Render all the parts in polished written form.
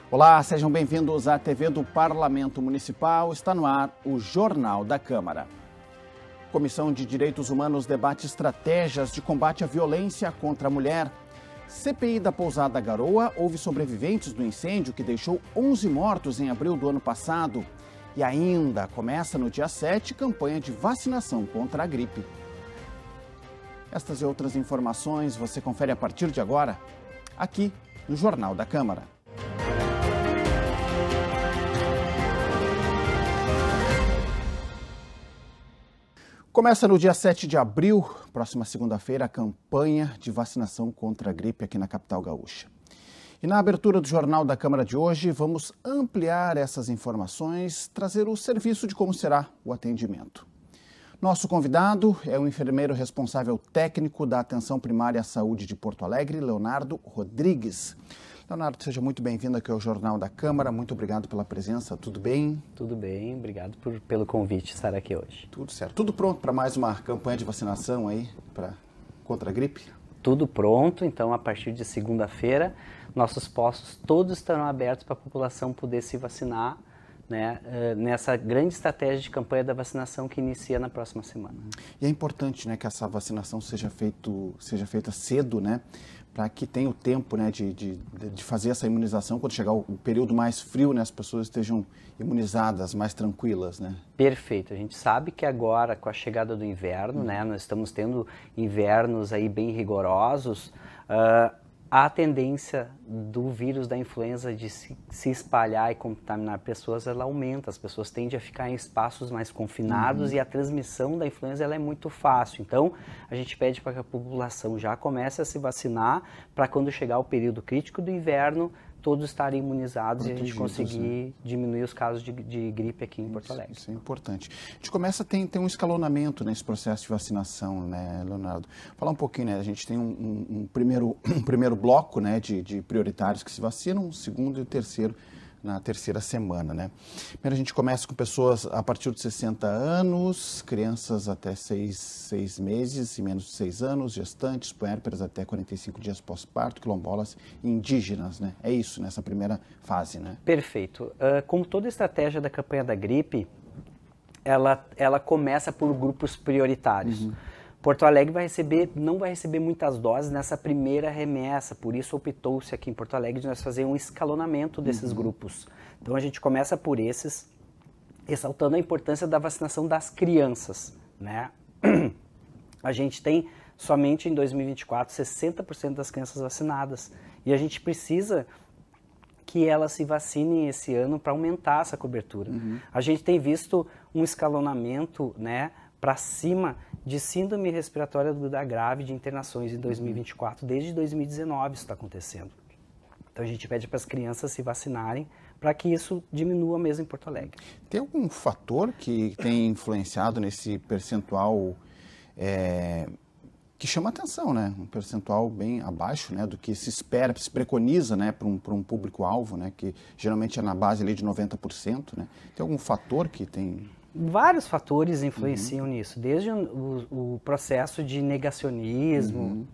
Olá, sejam bem-vindos à TV do Parlamento Municipal. Está no ar o Jornal da Câmara. Comissão de Direitos Humanos debate estratégias de combate à violência contra a mulher. CPI da Pousada Garoa houve sobreviventes do incêndio que deixou 11 mortos em abril do ano passado. E ainda começa no dia 7 campanha de vacinação contra a gripe. Estas e outras informações você confere a partir de agora, aqui no Jornal da Câmara. Começa no dia 7 de abril, próxima segunda-feira, a campanha de vacinação contra a gripe aqui na capital gaúcha. E na abertura do Jornal da Câmara de hoje, vamos ampliar essas informações, trazer o serviço de como será o atendimento. Nosso convidado é o enfermeiro responsável técnico da Atenção Primária à Saúde de Porto Alegre, Leonardo Rodrigues. Leonardo, seja muito bem-vindo aqui ao Jornal da Câmara. Muito obrigado pela presença. Tudo bem? Tudo bem, obrigado pelo convite estar aqui hoje. Tudo certo. Tudo pronto para mais uma campanha de vacinação aí contra a gripe? Tudo pronto, então a partir de segunda-feira, nossos postos todos estarão abertos para a população poder se vacinar, né, nessa grande estratégia de campanha da vacinação que inicia na próxima semana. E é importante, né, que essa vacinação seja feita cedo, né, para que tenha o tempo, né, de fazer essa imunização quando chegar o período mais frio, né, as pessoas estejam imunizadas, mais tranquilas, né? Perfeito. A gente sabe que agora, com a chegada do inverno, né, nós estamos tendo invernos aí bem rigorosos, a tendência do vírus da influenza de se espalhar e contaminar pessoas, ela aumenta. As pessoas tendem a ficar em espaços mais confinados e a transmissão da influenza ela é muito fácil. Então, a gente pede para que a população já comece a se vacinar para quando chegar o período crítico do inverno, todos estarem imunizados e a gente conseguir diminuir os casos de gripe aqui em Porto Alegre. Isso é importante. A gente começa a ter um escalonamento nesse processo de vacinação, né, Leonardo? Falar um pouquinho, né? A gente tem um primeiro bloco, né, de prioritários que se vacinam, um segundo e o terceiro na terceira semana, né? Primeiro a gente começa com pessoas a partir de 60 anos, crianças até 6 meses e menos de 6 anos, gestantes, puérperas até 45 dias pós-parto, quilombolas e indígenas, né? É isso nessa primeira fase, né? Perfeito. Como toda estratégia da campanha da gripe, ela começa por grupos prioritários. Porto Alegre não vai receber muitas doses nessa primeira remessa, por isso optou-se aqui em Porto Alegre de nós fazer um escalonamento desses grupos. Então a gente começa por esses, ressaltando a importância da vacinação das crianças, né? A gente tem somente em 2024 60% das crianças vacinadas e a gente precisa que elas se vacinem esse ano para aumentar essa cobertura. A gente tem visto um escalonamento, né, para cima de síndrome respiratória aguda grave de internações em 2024, desde 2019 isso está acontecendo. Então a gente pede para as crianças se vacinarem para que isso diminua mesmo em Porto Alegre. Tem algum fator que tem influenciado nesse percentual que chama atenção, né? Um percentual bem abaixo, né, do que se espera, se preconiza, né, para um público-alvo, né, que geralmente é na base ali de 90%, né? Tem algum fator que tem... Vários fatores influenciam nisso, desde o processo de negacionismo,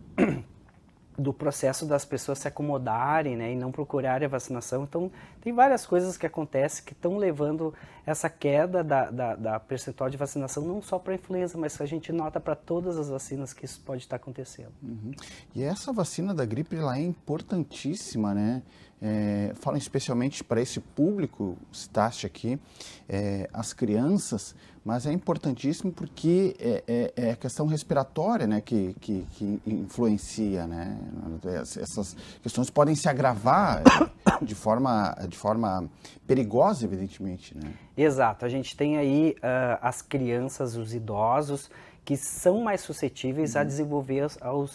do processo das pessoas se acomodarem, né, e não procurarem a vacinação. Então, tem várias coisas que acontecem que estão levando essa queda da percentual de vacinação, não só para a influenza, mas a gente nota para todas as vacinas que isso pode estar acontecendo. E essa vacina da gripe, ela é importantíssima, né? Falam especialmente para esse público, citaste aqui, as crianças, mas é importantíssimo porque é a questão respiratória, né, que influencia, né? Essas questões podem se agravar de forma perigosa, evidentemente, né? Exato, a gente tem aí as crianças, os idosos, que são mais suscetíveis a desenvolver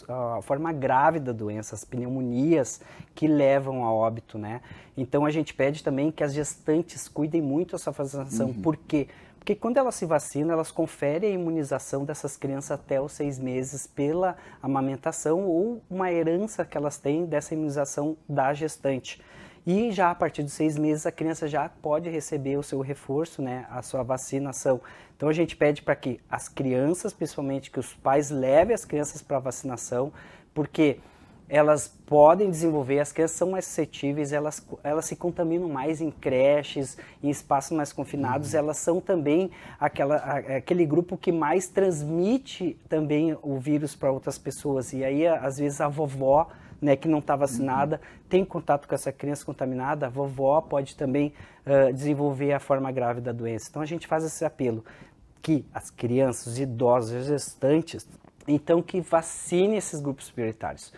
a forma grave da doença, as pneumonias que levam a óbito, né? Então a gente pede também que as gestantes cuidem muito da sua vacinação. Por quê? Porque quando elas se vacinam, elas conferem a imunização dessas crianças até os 6 meses pela amamentação ou uma herança que elas têm dessa imunização da gestante. E já a partir de 6 meses a criança já pode receber o seu reforço, né, a sua vacinação. Então a gente pede para que as crianças, principalmente que os pais levem as crianças para a vacinação, porque elas podem desenvolver, as crianças são mais suscetíveis, elas se contaminam mais em creches, em espaços mais confinados, elas são também aquele grupo que mais transmite também o vírus para outras pessoas. E aí, às vezes, a vovó, né, que não está vacinada, tem contato com essa criança contaminada, a vovó pode também desenvolver a forma grave da doença. Então, a gente faz esse apelo que as crianças, os idosos, os gestantes, então, que vacine esses grupos prioritários.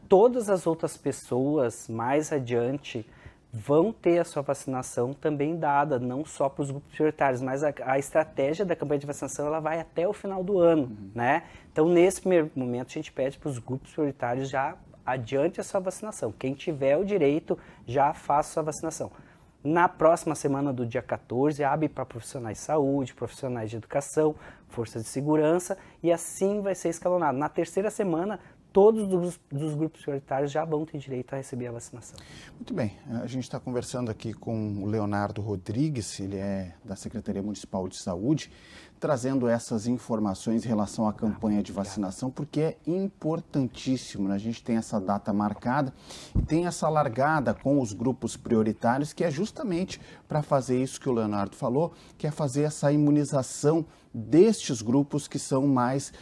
Todas as outras pessoas mais adiante vão ter a sua vacinação também dada, não só para os grupos prioritários, mas a estratégia da campanha de vacinação ela vai até o final do ano, né? Então, nesse primeiro momento, a gente pede para os grupos prioritários já adiante a sua vacinação. Quem tiver o direito, já faça a sua vacinação. Na próxima semana do dia 14, abre para profissionais de saúde, profissionais de educação, forças de segurança, e assim vai ser escalonado. Na terceira semana, todos dos grupos prioritários já vão ter direito a receber a vacinação. Muito bem, a gente está conversando aqui com o Leonardo Rodrigues, ele é da Secretaria Municipal de Saúde, trazendo essas informações em relação à campanha de vacinação, porque é importantíssimo, né? A gente tem essa data marcada e tem essa largada com os grupos prioritários, que é justamente para fazer isso que o Leonardo falou, que é fazer essa imunização destes grupos que são mais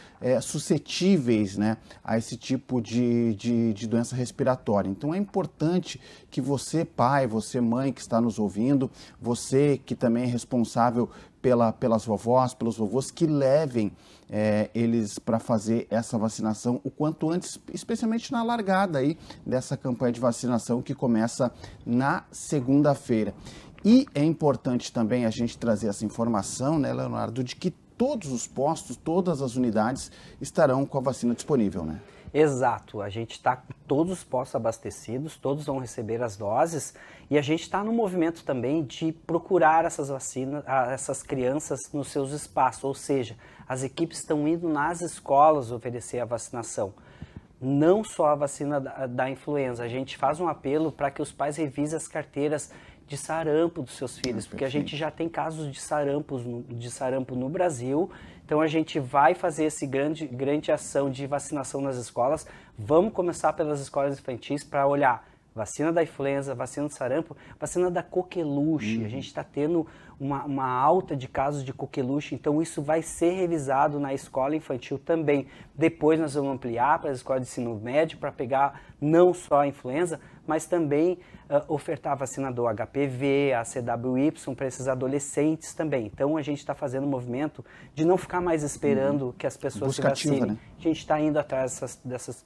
suscetíveis, né, a esse tipo de doença respiratória. Então é importante que você, pai, você, mãe que está nos ouvindo, você que também é responsável pelas vovós, pelos vovôs, que levem eles para fazer essa vacinação o quanto antes, especialmente na largada aí dessa campanha de vacinação que começa na segunda-feira. E é importante também a gente trazer essa informação, né, Leonardo, de que todos os postos, todas as unidades estarão com a vacina disponível, né? Exato, a gente está com todos os postos abastecidos, todos vão receber as doses e a gente está no movimento também de procurar essas vacinas, essas crianças nos seus espaços, ou seja, as equipes estão indo nas escolas oferecer a vacinação. Não só a vacina da influenza, a gente faz um apelo para que os pais revisem as carteiras de sarampo dos seus filhos, porque a gente já tem casos de sarampo no Brasil, então a gente vai fazer essa grande ação de vacinação nas escolas. Vamos começar pelas escolas infantis para olhar vacina da influenza, vacina do sarampo, vacina da coqueluche. A gente está tendo uma alta de casos de coqueluche, então isso vai ser revisado na escola infantil também. Depois nós vamos ampliar para as escolas de ensino médio para pegar não só a influenza, mas também ofertar a vacina do HPV, a CWY para esses adolescentes também. Então a gente está fazendo um movimento de não ficar mais esperando que as pessoas se vacinem. Né? A gente está indo atrás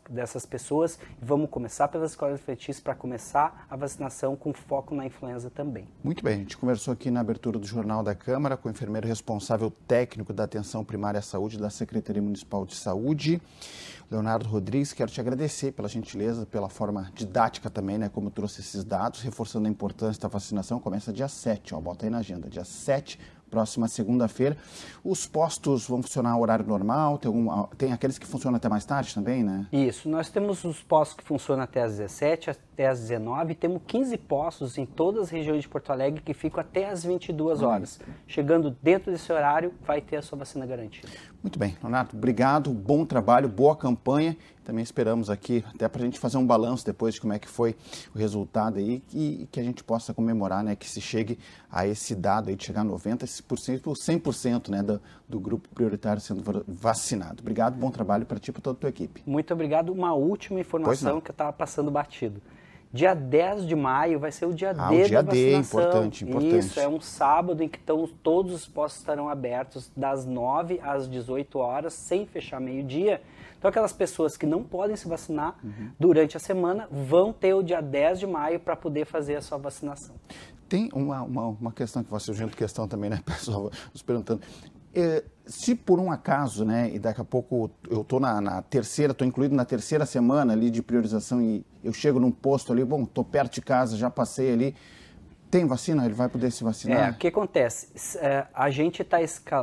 dessas pessoas e vamos começar pelas escolas infantis para começar a vacinação com foco na influenza também. Muito bem, a gente conversou aqui na abertura do Jornal da Câmara com o enfermeiro responsável técnico da Atenção Primária à Saúde da Secretaria Municipal de Saúde, Leonardo Rodrigues. Quero te agradecer pela gentileza, pela forma didática também, né, como trouxe esses dados, reforçando a importância da vacinação. Começa dia 7, ó, bota aí na agenda, dia 7, próxima segunda-feira. Os postos vão funcionar a horário normal, tem aqueles que funcionam até mais tarde também, né? Isso, nós temos os postos que funcionam até às 17, até às 19, temos 15 postos em todas as regiões de Porto Alegre que ficam até às 22 horas. Chegando dentro desse horário, vai ter a sua vacina garantida. Muito bem, Leonardo, obrigado, bom trabalho, boa campanha. Também esperamos aqui, até para a gente fazer um balanço depois de como é que foi o resultado aí e que a gente possa comemorar, né, que se chegue a esse dado aí de chegar a 90%, 100%, né, do grupo prioritário sendo vacinado. Obrigado, bom trabalho para ti e para toda a tua equipe. Muito obrigado. Uma última informação que eu estava passando batido. Dia 10 de maio vai ser o dia D da vacinação. O dia D, importante. Isso, é um sábado em que todos os postos estarão abertos das 9 às 18 horas, sem fechar meio-dia. Então, aquelas pessoas que não podem se vacinar durante a semana vão ter o dia 10 de maio para poder fazer a sua vacinação. Tem uma questão que vai surgindo questão também, né, pessoal, nos perguntando. Se por um acaso, né, e daqui a pouco eu estou estou incluído na terceira semana ali de priorização e eu chego num posto ali, bom, estou perto de casa, já passei ali, tem vacina? Ele vai poder se vacinar? O que acontece? A gente está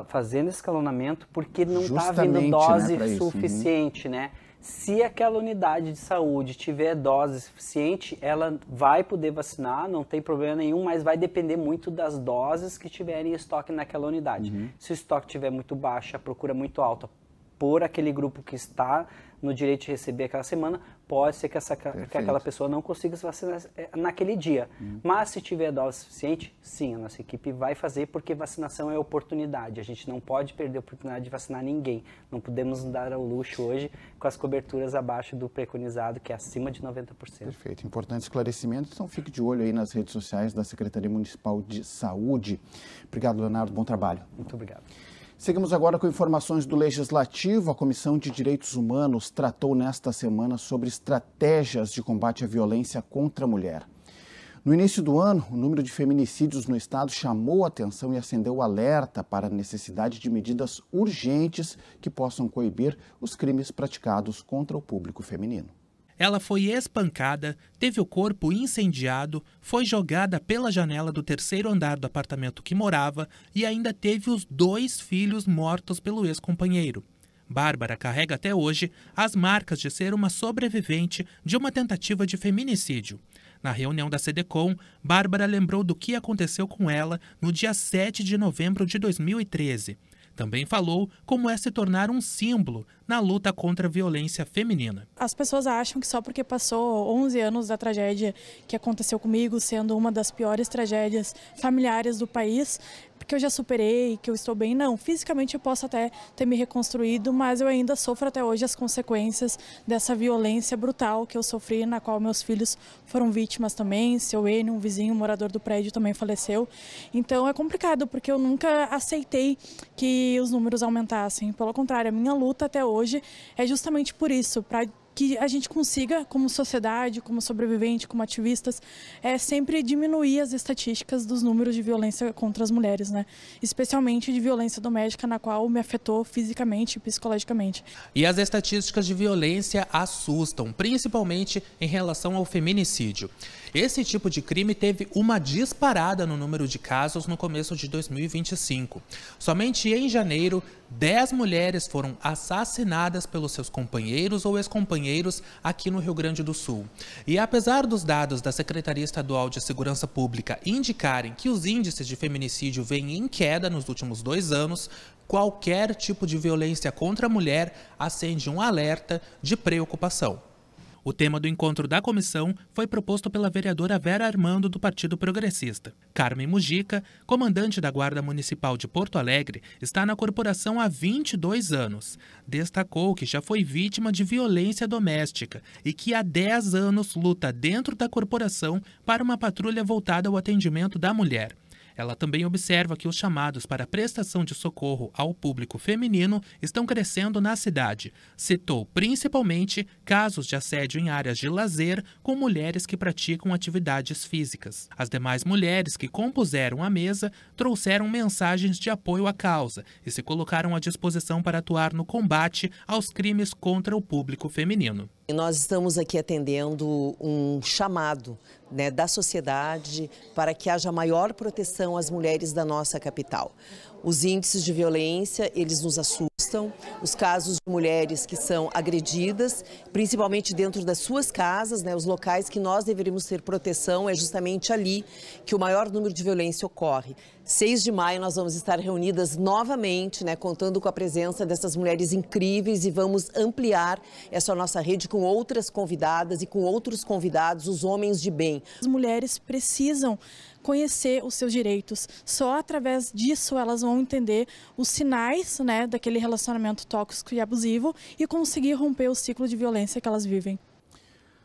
fazendo escalonamento porque não está vindo dose, né, suficiente, né? Se aquela unidade de saúde tiver dose suficiente, ela vai poder vacinar, não tem problema nenhum, mas vai depender muito das doses que tiverem em estoque naquela unidade. Se o estoque estiver muito baixo, a procura muito alta, por aquele grupo que está no direito de receber aquela semana, pode ser que aquela pessoa não consiga se vacinar naquele dia. Mas se tiver dose suficiente, sim, a nossa equipe vai fazer, porque vacinação é oportunidade. A gente não pode perder a oportunidade de vacinar ninguém. Não podemos dar ao luxo hoje com as coberturas abaixo do preconizado, que é acima de 90%. Perfeito. Importante esclarecimento. Então fique de olho aí nas redes sociais da Secretaria Municipal de Saúde. Obrigado, Leonardo. Bom trabalho. Muito obrigado. Seguimos agora com informações do Legislativo. A Comissão de Direitos Humanos tratou nesta semana sobre estratégias de combate à violência contra a mulher. No início do ano, o número de feminicídios no estado chamou a atenção e acendeu o alerta para a necessidade de medidas urgentes que possam coibir os crimes praticados contra o público feminino. Ela foi espancada, teve o corpo incendiado, foi jogada pela janela do 3º andar do apartamento que morava e ainda teve os 2 filhos mortos pelo ex-companheiro. Bárbara carrega até hoje as marcas de ser uma sobrevivente de uma tentativa de feminicídio. Na reunião da SEDECOM, Bárbara lembrou do que aconteceu com ela no dia 7 de novembro de 2013. Também falou como é se tornar um símbolo na luta contra a violência feminina. As pessoas acham que só porque passou 11 anos da tragédia que aconteceu comigo, sendo uma das piores tragédias familiares do país, porque eu já superei, que eu estou bem. Não, fisicamente eu posso até ter me reconstruído, mas eu ainda sofro até hoje as consequências dessa violência brutal que eu sofri, na qual meus filhos foram vítimas também. Seu Enio, um vizinho, morador do prédio, também faleceu. Então é complicado, porque eu nunca aceitei que os números aumentassem. Pelo contrário, a minha luta até hoje é justamente por isso, para que a gente consiga, como sociedade, como sobrevivente, como ativistas, sempre diminuir as estatísticas dos números de violência contra as mulheres, né? Especialmente de violência doméstica, na qual me afetou fisicamente e psicologicamente. E as estatísticas de violência assustam, principalmente em relação ao feminicídio. Esse tipo de crime teve uma disparada no número de casos no começo de 2025. Somente em janeiro, 10 mulheres foram assassinadas pelos seus companheiros ou ex-companheiros aqui no Rio Grande do Sul. E apesar dos dados da Secretaria Estadual de Segurança Pública indicarem que os índices de feminicídio vêm em queda nos últimos 2 anos, qualquer tipo de violência contra a mulher acende um alerta de preocupação. O tema do encontro da comissão foi proposto pela vereadora Vera Armando, do Partido Progressista. Carmen Mujica, comandante da Guarda Municipal de Porto Alegre, está na corporação há 22 anos. Destacou que já foi vítima de violência doméstica e que há 10 anos luta dentro da corporação para uma patrulha voltada ao atendimento da mulher. Ela também observa que os chamados para prestação de socorro ao público feminino estão crescendo na cidade. Citou principalmente casos de assédio em áreas de lazer com mulheres que praticam atividades físicas. As demais mulheres que compuseram a mesa trouxeram mensagens de apoio à causa e se colocaram à disposição para atuar no combate aos crimes contra o público feminino. Nós estamos aqui atendendo um chamado, da sociedade para que haja maior proteção às mulheres da nossa capital. Os índices de violência, eles nos assustam, os casos de mulheres que são agredidas, principalmente dentro das suas casas, os locais que nós deveríamos ter proteção, é justamente ali que o maior número de violência ocorre. 6 de maio nós vamos estar reunidas novamente, contando com a presença dessas mulheres incríveis, e vamos ampliar essa nossa rede com outras convidadas e com outros convidados, os homens de bem. As mulheres precisam conhecer os seus direitos. Só através disso elas vão entender os sinais, daquele relacionamento tóxico e abusivo e conseguir romper o ciclo de violência que elas vivem.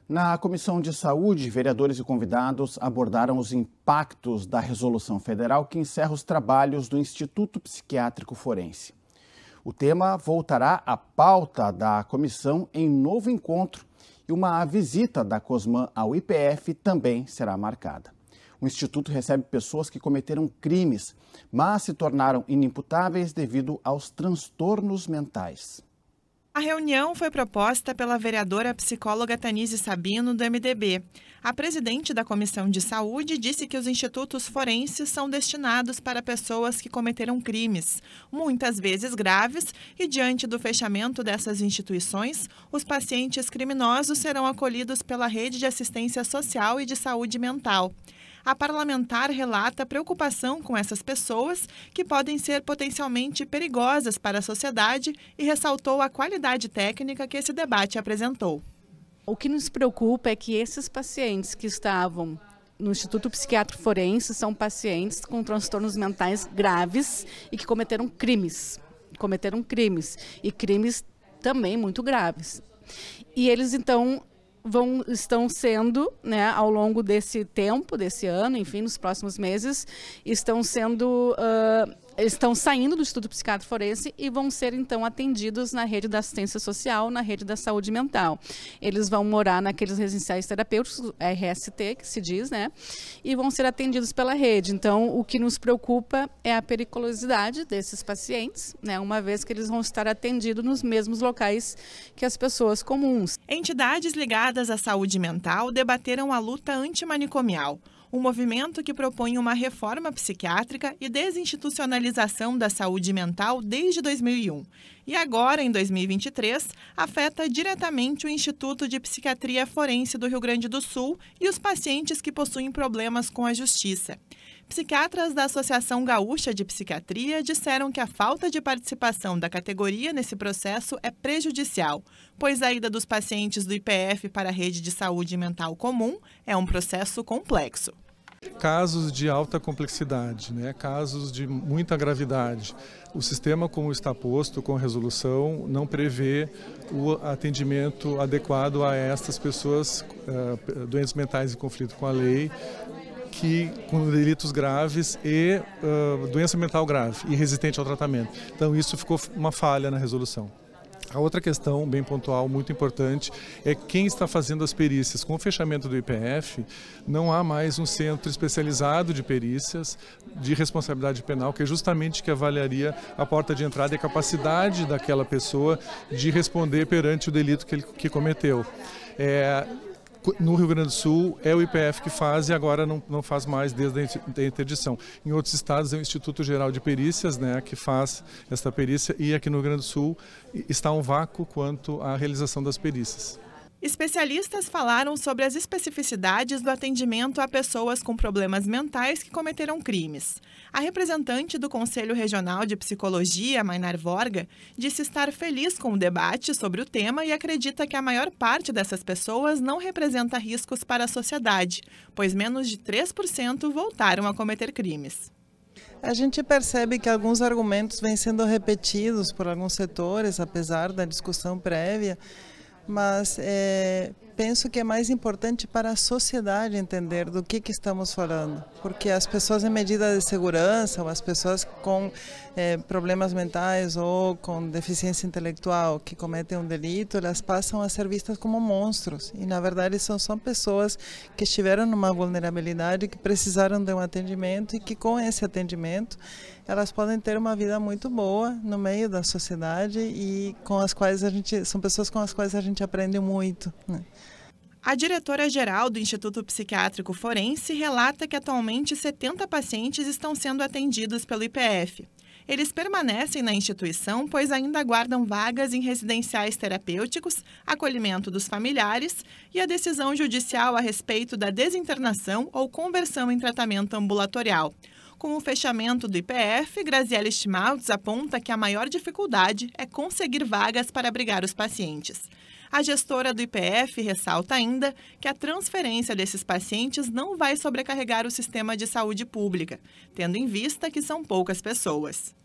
Na Comissão de Saúde, vereadores e convidados abordaram os impactos da resolução federal que encerra os trabalhos do Instituto Psiquiátrico Forense. O tema voltará à pauta da comissão em novo encontro e uma visita da Cosman ao IPF também será marcada. O Instituto recebe pessoas que cometeram crimes, mas se tornaram inimputáveis devido aos transtornos mentais. A reunião foi proposta pela vereadora psicóloga Tanise Sabino, do MDB. A presidente da Comissão de Saúde disse que os institutos forenses são destinados para pessoas que cometeram crimes, muitas vezes graves, e diante do fechamento dessas instituições, os pacientes criminosos serão acolhidos pela rede de assistência social e de saúde mental. A parlamentar relata preocupação com essas pessoas que podem ser potencialmente perigosas para a sociedade e ressaltou a qualidade técnica que esse debate apresentou. O que nos preocupa é que esses pacientes que estavam no Instituto Psiquiátrico Forense são pacientes com transtornos mentais graves e que cometeram crimes e crimes também muito graves. E eles então estão sendo, né, ao longo desse tempo, desse ano, enfim, nos próximos meses, estão saindo do Instituto Psiquiátrico Forense e vão ser, então, atendidos na rede da assistência social, na rede da saúde mental. Eles vão morar naqueles residenciais terapêuticos, RST, que se diz, né? E vão ser atendidos pela rede. Então, o que nos preocupa é a periculosidade desses pacientes, né? Uma vez que eles vão estar atendidos nos mesmos locais que as pessoas comuns. Entidades ligadas à saúde mental debateram a luta antimanicomial, um movimento que propõe uma reforma psiquiátrica e desinstitucionalização da saúde mental desde 2001. E agora, em 2023, afeta diretamente o Instituto de Psiquiatria Forense do Rio Grande do Sul e os pacientes que possuem problemas com a justiça. Psiquiatras da Associação Gaúcha de Psiquiatria disseram que a falta de participação da categoria nesse processo é prejudicial, pois a ida dos pacientes do IPF para a rede de saúde mental comum é um processo complexo. Casos de alta complexidade, né? Casos de muita gravidade. O sistema, como está posto com resolução, não prevê o atendimento adequado a estas pessoas doentes mentais em conflito com a lei, com delitos graves e doença mental grave e resistente ao tratamento. Então isso ficou uma falha na resolução. A outra questão, bem pontual, muito importante, é quem está fazendo as perícias. Com o fechamento do IPF, não há mais um centro especializado de perícias de responsabilidade penal, que é justamente que avaliaria a porta de entrada e a capacidade daquela pessoa de responder perante o delito que cometeu. No Rio Grande do Sul é o IPF que faz e agora não faz mais desde a interdição. Em outros estados é o Instituto Geral de Perícias, né, que faz esta perícia, e aqui no Rio Grande do Sul está um vácuo quanto à realização das perícias. Especialistas falaram sobre as especificidades do atendimento a pessoas com problemas mentais que cometeram crimes. A representante do Conselho Regional de Psicologia, Mainar Vorga, disse estar feliz com o debate sobre o tema e acredita que a maior parte dessas pessoas não representa riscos para a sociedade, pois menos de 3% voltaram a cometer crimes. A gente percebe que alguns argumentos vêm sendo repetidos por alguns setores, apesar da discussão prévia, mas penso que é mais importante para a sociedade entender do que estamos falando, porque as pessoas em medida de segurança, ou as pessoas com problemas mentais ou com deficiência intelectual que cometem um delito, elas passam a ser vistas como monstros, e na verdade são só pessoas que estiveram numa vulnerabilidade, que precisaram de um atendimento e que com esse atendimento elas podem ter uma vida muito boa no meio da sociedade e com as quais são pessoas com as quais a gente aprende muito, né? A diretora-geral do Instituto Psiquiátrico Forense relata que atualmente 70 pacientes estão sendo atendidos pelo IPF. Eles permanecem na instituição, pois ainda aguardam vagas em residenciais terapêuticos, acolhimento dos familiares e a decisão judicial a respeito da desinternação ou conversão em tratamento ambulatorial. Com o fechamento do IPF, Graziele Schmaltz aponta que a maior dificuldade é conseguir vagas para abrigar os pacientes. A gestora do IPF ressalta ainda que a transferência desses pacientes não vai sobrecarregar o sistema de saúde pública, tendo em vista que são poucas pessoas.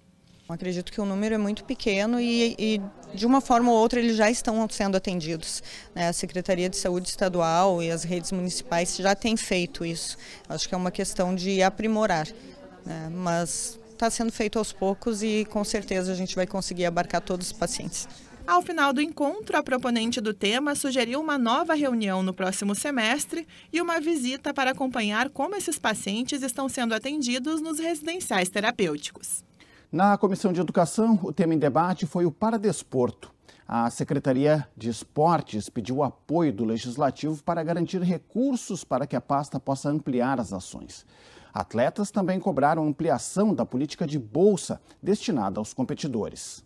Acredito que o número é muito pequeno e de uma forma ou outra eles já estão sendo atendidos, né? A Secretaria de Saúde Estadual e as redes municipais já têm feito isso. Acho que é uma questão de aprimorar, né? Mas está sendo feito aos poucos e com certeza a gente vai conseguir abarcar todos os pacientes. Ao final do encontro, a proponente do tema sugeriu uma nova reunião no próximo semestre e uma visita para acompanhar como esses pacientes estão sendo atendidos nos residenciais terapêuticos. Na Comissão de Educação, o tema em debate foi o Paradesporto. A Secretaria de Esportes pediu o apoio do Legislativo para garantir recursos para que a pasta possa ampliar as ações. Atletas também cobraram ampliação da política de bolsa destinada aos competidores.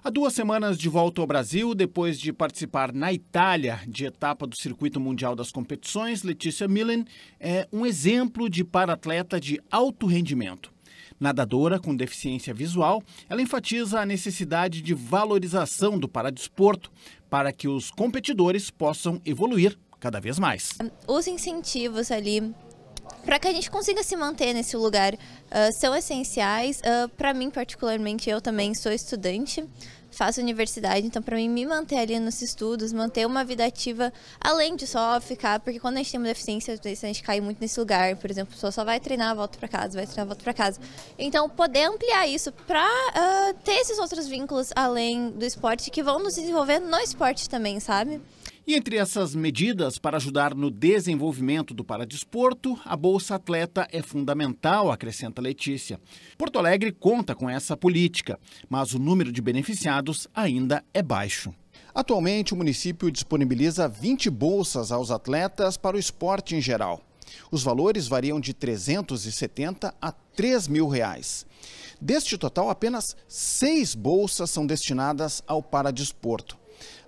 Há 2 semanas de volta ao Brasil, depois de participar na Itália de etapa do Circuito Mundial das Competições, Letícia Millen é um exemplo de paratleta de alto rendimento. Nadadora com deficiência visual, ela enfatiza a necessidade de valorização do paradesporto para que os competidores possam evoluir cada vez mais. Os incentivos ali para que a gente consiga se manter nesse lugar são essenciais. Para mim, particularmente, eu também sou estudante, faço universidade, então para mim me manter ali nos estudos, manter uma vida ativa, além de só ficar, porque quando a gente tem uma deficiência, a gente cai muito nesse lugar, por exemplo, a pessoa só vai treinar, volta para casa, vai treinar, volta para casa. Então, poder ampliar isso para ter esses outros vínculos além do esporte que vão nos desenvolver no esporte também, sabe? E entre essas medidas para ajudar no desenvolvimento do paradesporto, a Bolsa Atleta é fundamental, acrescenta Letícia. Porto Alegre conta com essa política, mas o número de beneficiados ainda é baixo. Atualmente, o município disponibiliza 20 bolsas aos atletas para o esporte em geral. Os valores variam de R$ 370 a R$ 3.000. Deste total, apenas 6 bolsas são destinadas ao paradesporto.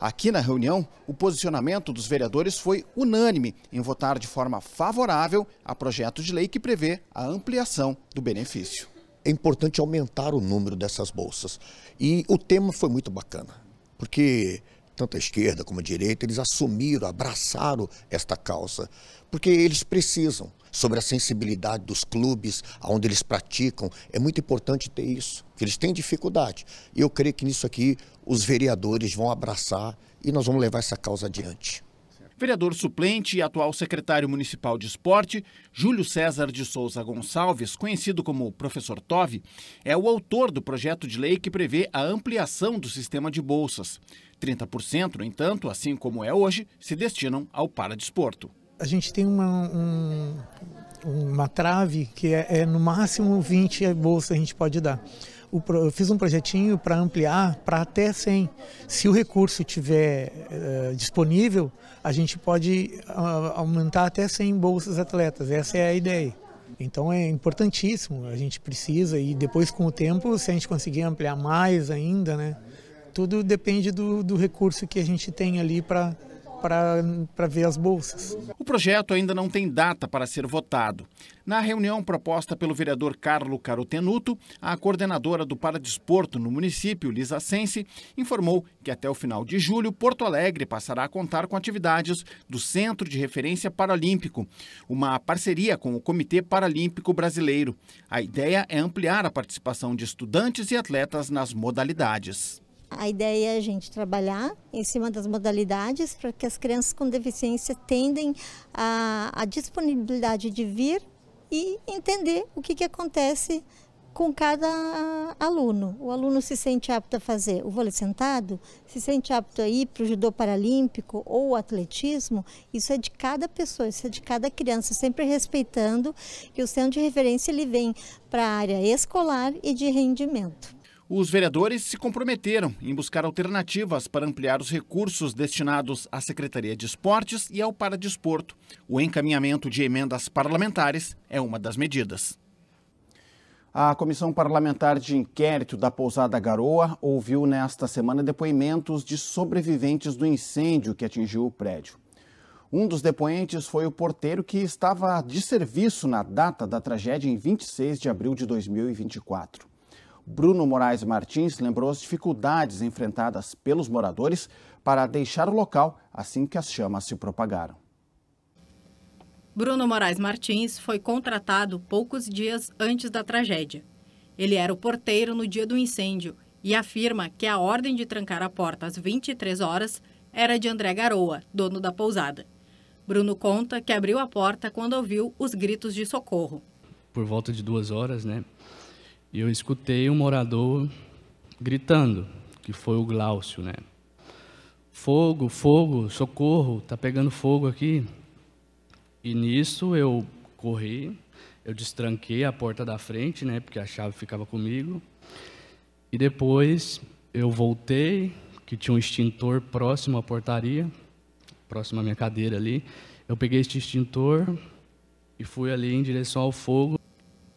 Aqui na reunião, o posicionamento dos vereadores foi unânime em votar de forma favorável a projeto de lei que prevê a ampliação do benefício. É importante aumentar o número dessas bolsas. E o tema foi muito bacana, porque tanto a esquerda como a direita, eles assumiram, abraçaram esta causa, porque eles precisam. Sobre a sensibilidade dos clubes, onde eles praticam, é muito importante ter isso, porque eles têm dificuldade. E eu creio que nisso aqui os vereadores vão abraçar e nós vamos levar essa causa adiante. Vereador suplente e atual secretário municipal de esporte, Júlio César de Souza Gonçalves, conhecido como Professor Tove, é o autor do projeto de lei que prevê a ampliação do sistema de bolsas. 30%, no entanto, assim como é hoje, se destinam ao paradesporto. A gente tem uma trave que é no máximo 20 bolsas a gente pode dar. Eu fiz um projetinho para ampliar para até 100. Se o recurso estiver disponível, a gente pode aumentar até 100 bolsas atletas. Essa é a ideia. Então é importantíssimo, a gente precisa, e depois com o tempo, se a gente conseguir ampliar mais ainda, né? Tudo depende do recurso que a gente tem ali para ver as bolsas. O projeto ainda não tem data para ser votado. Na reunião proposta pelo vereador Carlo Carotenuto, a coordenadora do paradesporto no município, Lisa Sense, informou que até o final de julho, Porto Alegre passará a contar com atividades do Centro de Referência Paralímpico, uma parceria com o Comitê Paralímpico Brasileiro. A ideia é ampliar a participação de estudantes e atletas nas modalidades. A ideia é a gente trabalhar em cima das modalidades para que as crianças com deficiência tenham a disponibilidade de vir e entender o que acontece com cada aluno. O aluno se sente apto a fazer o vôlei sentado, se sente apto a ir para o judô paralímpico ou o atletismo. Isso é de cada pessoa, isso é de cada criança, sempre respeitando que o centro de referência ele vem para a área escolar e de rendimento. Os vereadores se comprometeram em buscar alternativas para ampliar os recursos destinados à Secretaria de Esportes e ao paradesporto. O encaminhamento de emendas parlamentares é uma das medidas. A Comissão Parlamentar de Inquérito da Pousada Garoa ouviu nesta semana depoimentos de sobreviventes do incêndio que atingiu o prédio. Um dos depoentes foi o porteiro que estava de serviço na data da tragédia em 26 de abril de 2024. Bruno Moraes Martins lembrou as dificuldades enfrentadas pelos moradores para deixar o local assim que as chamas se propagaram. Bruno Moraes Martins foi contratado poucos dias antes da tragédia. Ele era o porteiro no dia do incêndio e afirma que a ordem de trancar a porta às 23 horas era de André Garoa, dono da pousada. Bruno conta que abriu a porta quando ouviu os gritos de socorro. Por volta de 2 horas, e eu escutei um morador gritando, que foi o Glaucio, Fogo, fogo, socorro, tá pegando fogo aqui. E nisso eu corri, eu destranquei a porta da frente, porque a chave ficava comigo. E depois eu voltei, que tinha um extintor próximo à portaria, próximo à minha cadeira ali. Eu peguei este extintor e fui ali em direção ao fogo.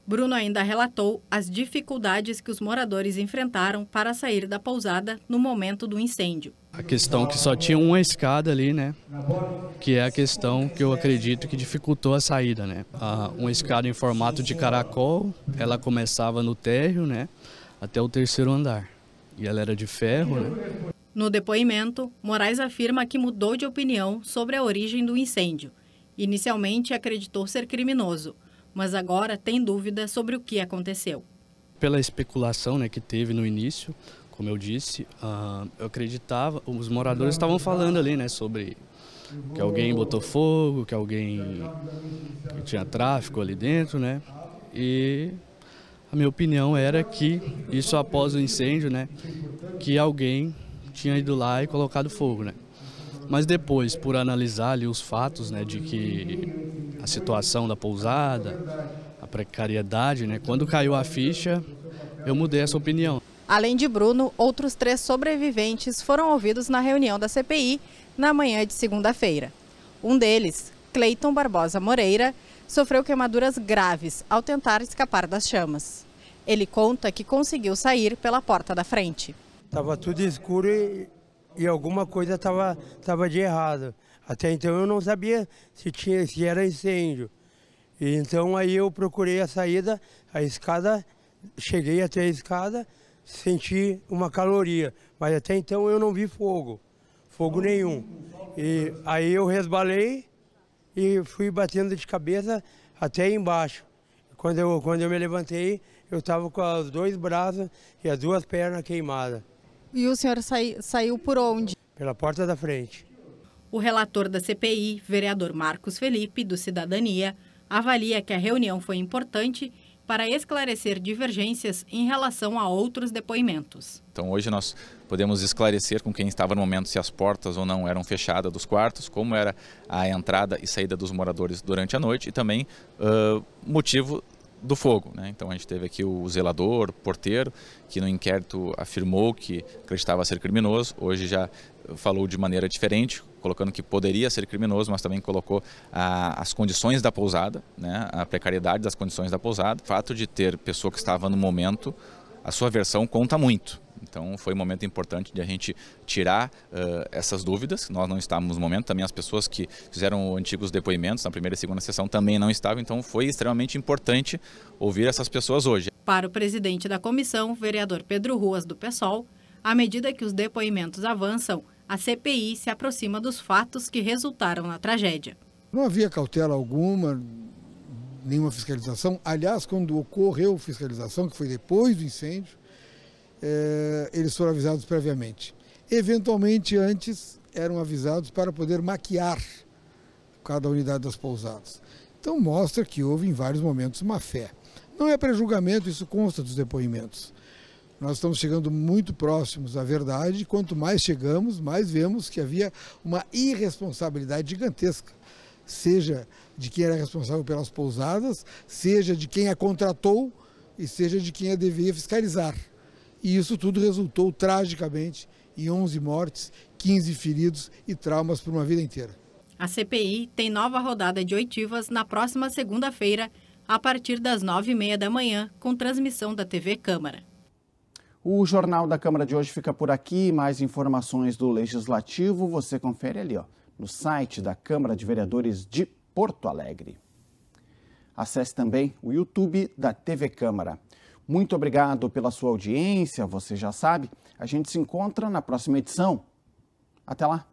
Bruno ainda relatou as dificuldades que os moradores enfrentaram para sair da pousada no momento do incêndio. A questão que só tinha uma escada ali, né? Que é a questão que eu acredito que dificultou a saída, né? Uma escada em formato de caracol, ela começava no térreo, né? Até o 3º andar. E ela era de ferro, né? No depoimento, Moraes afirma que mudou de opinião sobre a origem do incêndio. Inicialmente acreditou ser criminoso, mas agora tem dúvida sobre o que aconteceu. Pela especulação, né, que teve no início, como eu disse, eu acreditava, os moradores estavam falando ali, né, sobre que alguém botou fogo, que tinha tráfico ali dentro, né, e a minha opinião era que isso após o incêndio, né, que alguém tinha ido lá e colocado fogo, né. Mas depois, por analisar ali os fatos, né, de que a situação da pousada, a precariedade, né, quando caiu a ficha, eu mudei essa opinião. Além de Bruno, outros 3 sobreviventes foram ouvidos na reunião da CPI na manhã de segunda-feira. Um deles, Cleiton Barbosa Moreira, sofreu queimaduras graves ao tentar escapar das chamas. Ele conta que conseguiu sair pela porta da frente. Estava tudo escuro e alguma coisa estava de errado. Até então eu não sabia se era incêndio. E então aí eu procurei a saída, a escada, cheguei até a escada, senti uma caloria. Mas até então eu não vi fogo nenhum. E aí eu resbalei e fui batendo de cabeça até embaixo. Quando eu me levantei, eu estava com os 2 braços e as 2 pernas queimadas. E o senhor saiu por onde? Pela porta da frente. O relator da CPI, vereador Marcos Felipe, do Cidadania, avalia que a reunião foi importante para esclarecer divergências em relação a outros depoimentos. Então hoje nós podemos esclarecer com quem estava no momento se as portas ou não eram fechadas dos quartos, como era a entrada e saída dos moradores durante a noite e também motivo do fogo, né? Então a gente teve aqui o zelador, o porteiro, que no inquérito afirmou que acreditava ser criminoso, hoje já falou de maneira diferente, colocando que poderia ser criminoso, mas também colocou as condições da pousada, né? A precariedade das condições da pousada. O fato de ter pessoa que estava no momento, a sua versão conta muito. Então foi um momento importante de a gente tirar essas dúvidas, nós não estávamos no momento, também as pessoas que fizeram antigos depoimentos na primeira e segunda sessão também não estavam, então foi extremamente importante ouvir essas pessoas hoje. Para o presidente da comissão, vereador Pedro Ruas, do PSOL, à medida que os depoimentos avançam, a CPI se aproxima dos fatos que resultaram na tragédia. Não havia cautela alguma, nenhuma fiscalização. Aliás, quando ocorreu fiscalização, que foi depois do incêndio, eles foram avisados previamente. Eventualmente, antes, eram avisados para poder maquiar cada unidade das pousadas. Então, mostra que houve, em vários momentos, má fé. Não é pré-julgamento, isso consta dos depoimentos. Nós estamos chegando muito próximos à verdade, e quanto mais chegamos, mais vemos que havia uma irresponsabilidade gigantesca, seja de quem era responsável pelas pousadas, seja de quem a contratou e seja de quem a devia fiscalizar. E isso tudo resultou tragicamente em 11 mortes, 15 feridos e traumas por uma vida inteira. A CPI tem nova rodada de oitivas na próxima segunda-feira, a partir das 9h30 da manhã, com transmissão da TV Câmara. O Jornal da Câmara de hoje fica por aqui. Mais informações do Legislativo você confere ali, no site da Câmara de Vereadores de Porto Alegre. Acesse também o YouTube da TV Câmara. Muito obrigado pela sua audiência, você já sabe. A gente se encontra na próxima edição. Até lá!